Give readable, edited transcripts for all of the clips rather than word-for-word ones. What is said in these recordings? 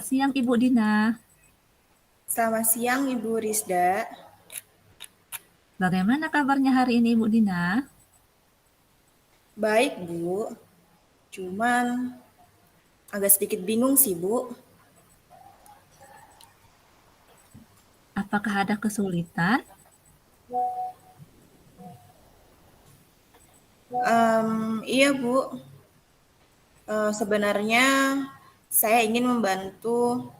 Selamat siang Ibu Dina. Selamat siang Ibu Rizda. Bagaimana kabarnya hari ini Ibu Dina? Baik Bu, cuman agak sedikit bingung sih Bu. Apakah ada kesulitan? Iya Bu, sebenarnya saya ingin membantu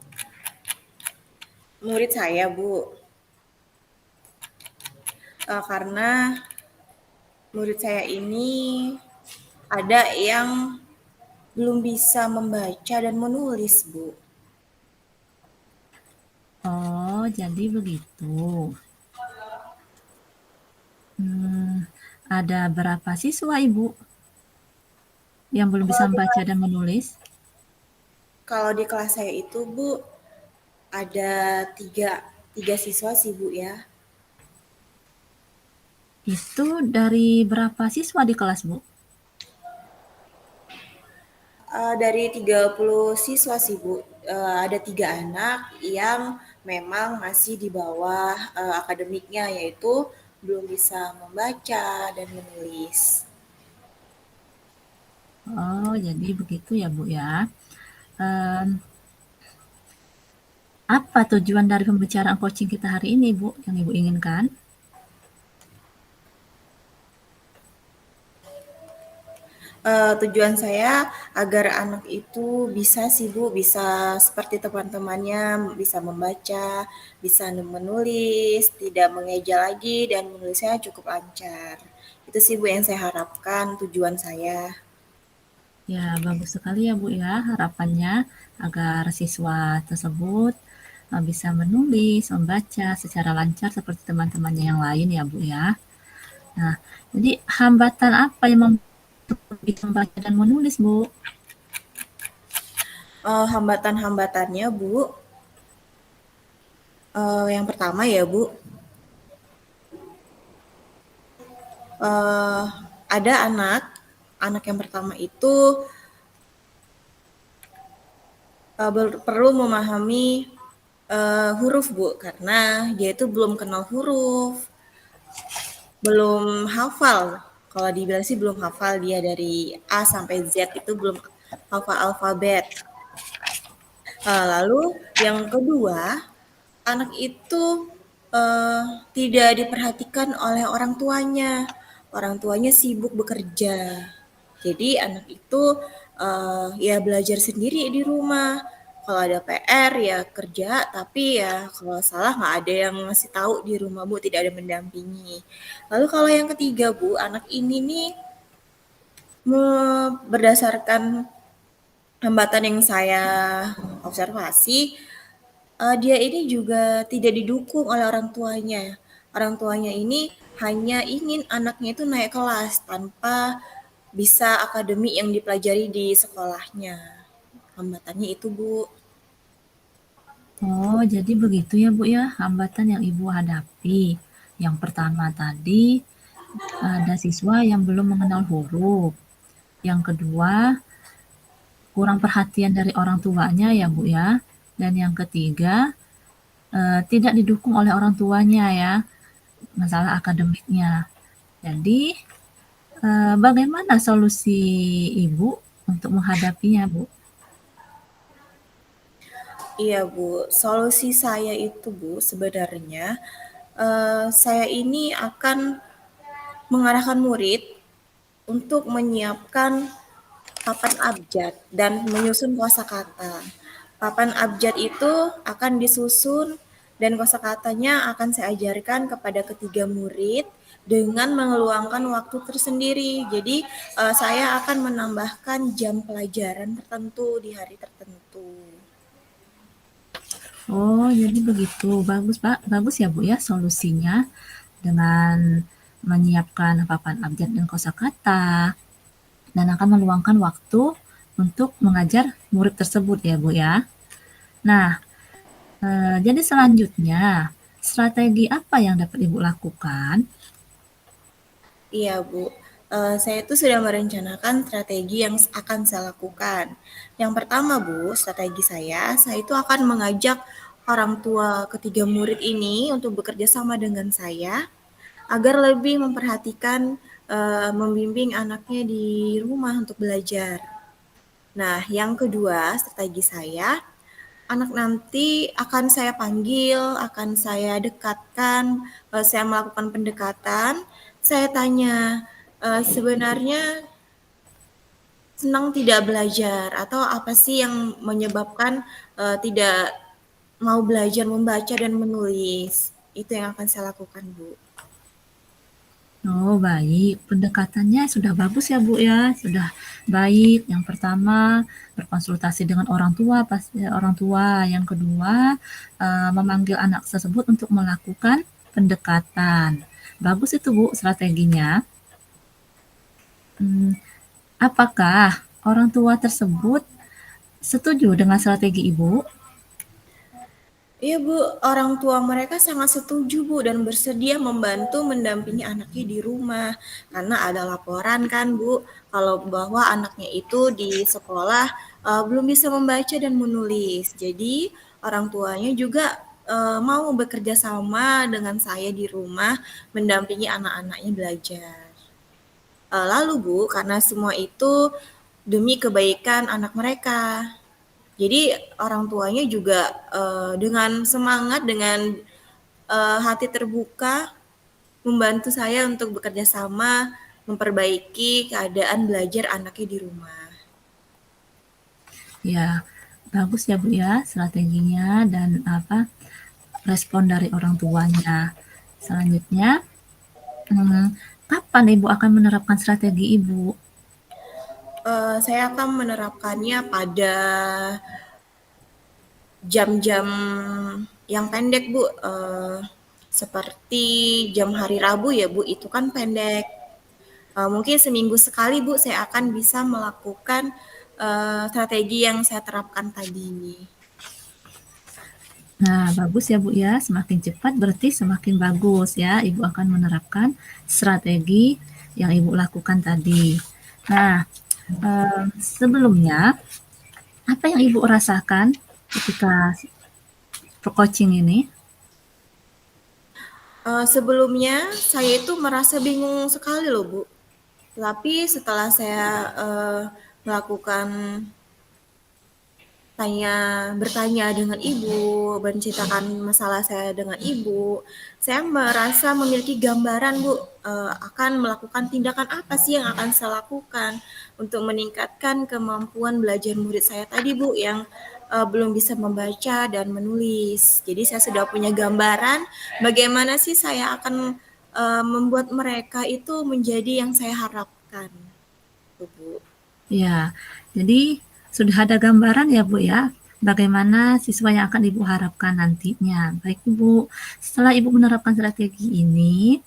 murid saya Bu. Karena murid saya ini ada yang belum bisa membaca dan menulis Bu. Oh, jadi begitu. Hmm, ada berapa siswa Ibu yang belum bisa Kalau di membaca kelas, dan menulis? kalau di kelas saya itu Bu, ada tiga siswa sih Bu ya. Itu dari berapa siswa di kelas Bu? Dari 30 siswa sih Bu, ada 3 anak yang memang masih di bawah, akademiknya, yaitu belum bisa membaca dan menulis. Oh, jadi begitu ya Bu ya. Em, apa tujuan dari pembicaraan coaching kita hari ini Bu yang Ibu inginkan? Tujuan saya agar anak itu bisa sih Bu, bisa seperti teman-temannya, bisa membaca, bisa menulis, tidak mengeja lagi dan menulisnya cukup lancar. Itu sih Bu yang saya harapkan, tujuan saya. Ya, bagus sekali ya Bu ya harapannya agar siswa tersebut bisa menulis, membaca secara lancar seperti teman-temannya yang lain ya Bu ya. Nah, jadi hambatan apa yang bisa membaca dan menulis Bu? Hambatan-hambatannya Bu, yang pertama ya Bu, uh, ada anak yang pertama itu perlu memahami huruf Bu, karena dia itu belum kenal huruf, belum hafal. Kalau dibilang sih belum hafal, dia dari A sampai Z itu belum hafal alfabet. Lalu yang kedua, anak itu eh, tidak diperhatikan oleh orang tuanya. Orang tuanya sibuk bekerja. Jadi anak itu ya belajar sendiri di rumah. Kalau ada PR ya kerja, tapi ya kalau salah nggak ada yang ngasih tahu di rumah Bu, tidak ada mendampingi. Lalu kalau yang ketiga Bu, anak ini nih berdasarkan hambatan yang saya observasi, dia ini juga tidak didukung oleh orang tuanya. Orang tuanya ini hanya ingin anaknya itu naik kelas tanpa bisa akademik yang dipelajari di sekolahnya. Hambatannya itu, Bu. Oh, jadi begitu ya Bu ya hambatan yang Ibu hadapi. Yang pertama tadi ada siswa yang belum mengenal huruf. Yang kedua, kurang perhatian dari orang tuanya ya Bu ya. Dan yang ketiga, tidak didukung oleh orang tuanya ya, masalah akademiknya. Jadi, bagaimana solusi Ibu untuk menghadapinya, Bu? Iya, Bu. Solusi saya itu, Bu, sebenarnya saya ini akan mengarahkan murid untuk menyiapkan papan abjad dan menyusun kosakata. Papan abjad itu akan disusun dan kosakatanya akan saya ajarkan kepada ketiga murid dengan mengeluangkan waktu tersendiri. Jadi saya akan menambahkan jam pelajaran tertentu di hari tertentu. Oh, jadi begitu. Bagus, Pak. Bagus ya, Bu ya solusinya dengan menyiapkan papan abjad dan kosakata dan akan meluangkan waktu untuk mengajar murid tersebut ya, Bu ya. Nah, jadi selanjutnya strategi apa yang dapat Ibu lakukan? Iya, Bu. Saya itu sudah merencanakan strategi yang akan saya lakukan. Yang pertama, Bu, strategi saya itu akan mengajak orang tua ketiga murid ini untuk bekerja sama dengan saya agar lebih memperhatikan, membimbing anaknya di rumah untuk belajar. Nah, yang kedua strategi saya, anak nanti akan saya panggil, akan saya dekatkan, saya melakukan pendekatan, saya tanya, sebenarnya senang tidak belajar atau apa sih yang menyebabkan, tidak mau belajar membaca dan menulis? Itu yang akan saya lakukan, Bu. Oh, baik. Pendekatannya sudah bagus ya, Bu ya. Sudah baik. Yang pertama, berkonsultasi dengan orang tua, orang tua. Yang kedua, memanggil anak tersebut untuk melakukan pendekatan. Bagus itu, Bu, strateginya. Hmm, apakah orang tua tersebut setuju dengan strategi Ibu? Iya Bu, orang tua mereka sangat setuju Bu dan bersedia membantu mendampingi anaknya di rumah. Karena ada laporan kan Bu, kalau bahwa anaknya itu di sekolah belum bisa membaca dan menulis. Jadi orang tuanya juga mau bekerja sama dengan saya di rumah mendampingi anak-anaknya belajar. Lalu Bu, karena semua itu demi kebaikan anak mereka. Jadi orang tuanya juga dengan semangat, dengan hati terbuka membantu saya untuk bekerja sama memperbaiki keadaan belajar anaknya di rumah. Ya, bagus ya Bu ya strateginya dan respon dari orang tuanya. Selanjutnya, hmm, kapan Ibu akan menerapkan strategi Ibu? Saya akan menerapkannya pada jam-jam yang pendek Bu, seperti jam hari Rabu ya Bu, itu kan pendek. Mungkin seminggu sekali Bu, saya akan bisa melakukan strategi yang saya terapkan tadi. Nah, bagus ya Bu ya, semakin cepat berarti semakin bagus ya. Ibu akan menerapkan strategi yang Ibu lakukan tadi. Nah, sebelumnya apa yang Ibu rasakan ketika coaching ini? Sebelumnya saya itu merasa bingung sekali loh Bu. Tapi setelah saya melakukan bertanya dengan ibu, menceritakan masalah saya dengan ibu, saya merasa memiliki gambaran Bu, akan melakukan tindakan apa sih yang akan saya lakukan untuk meningkatkan kemampuan belajar murid saya tadi Bu, yang belum bisa membaca dan menulis. Jadi saya sudah punya gambaran bagaimana sih saya akan membuat mereka itu menjadi yang saya harapkan, Bu. Ya, jadi sudah ada gambaran ya Bu ya, bagaimana siswa yang akan Ibu harapkan nantinya. Baik Ibu, setelah Ibu menerapkan strategi ini,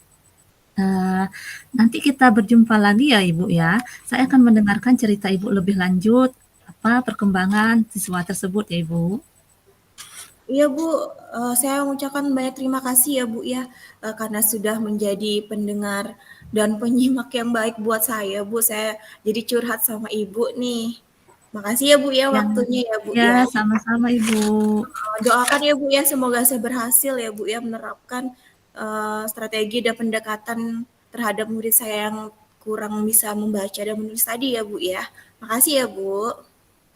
nanti kita berjumpa lagi ya Ibu ya. Saya akan mendengarkan cerita Ibu lebih lanjut, apa perkembangan siswa tersebut ya Ibu. Iya Bu, saya mengucapkan banyak terima kasih ya Bu ya, karena sudah menjadi pendengar dan penyimak yang baik buat saya Bu. Saya jadi curhat sama Ibu nih. Makasih ya Bu ya Yang waktunya ya Bu ya ya. sama-sama Ibu. Doakan ya Bu ya semoga saya berhasil ya Bu ya menerapkan strategi dan pendekatan terhadap murid saya yang kurang bisa membaca dan menulis tadi ya Bu ya. Makasih ya Bu.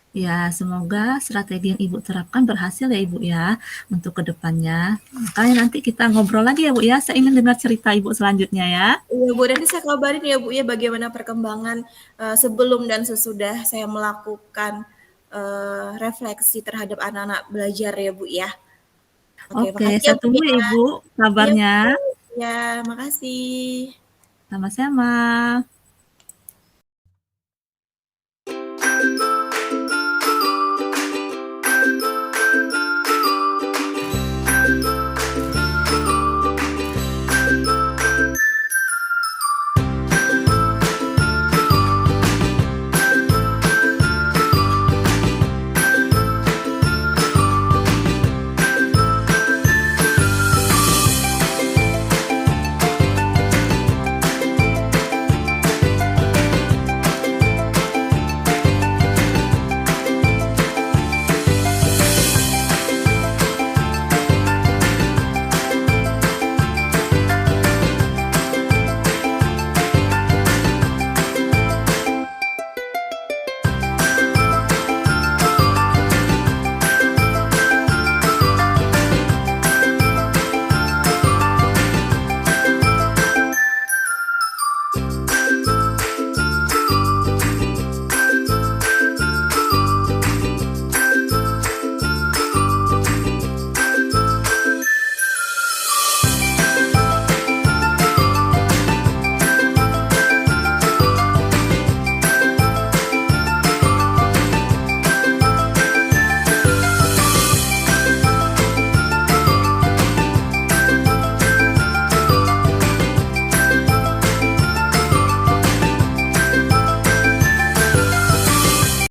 Ya, semoga strategi yang Ibu terapkan berhasil ya Ibu ya untuk kedepannya. Makanya nanti kita ngobrol lagi ya Bu ya. Saya ingin dengar cerita Ibu selanjutnya ya. Iya Bu, nanti saya kabarin ya Bu ya bagaimana perkembangan sebelum dan sesudah saya melakukan refleksi terhadap anak-anak belajar ya Bu ya. Oke, Oke, makasih ya saya Bu tunggu ya ya. Ibu Iya kabarnya. Bu, ya makasih. Sama-sama.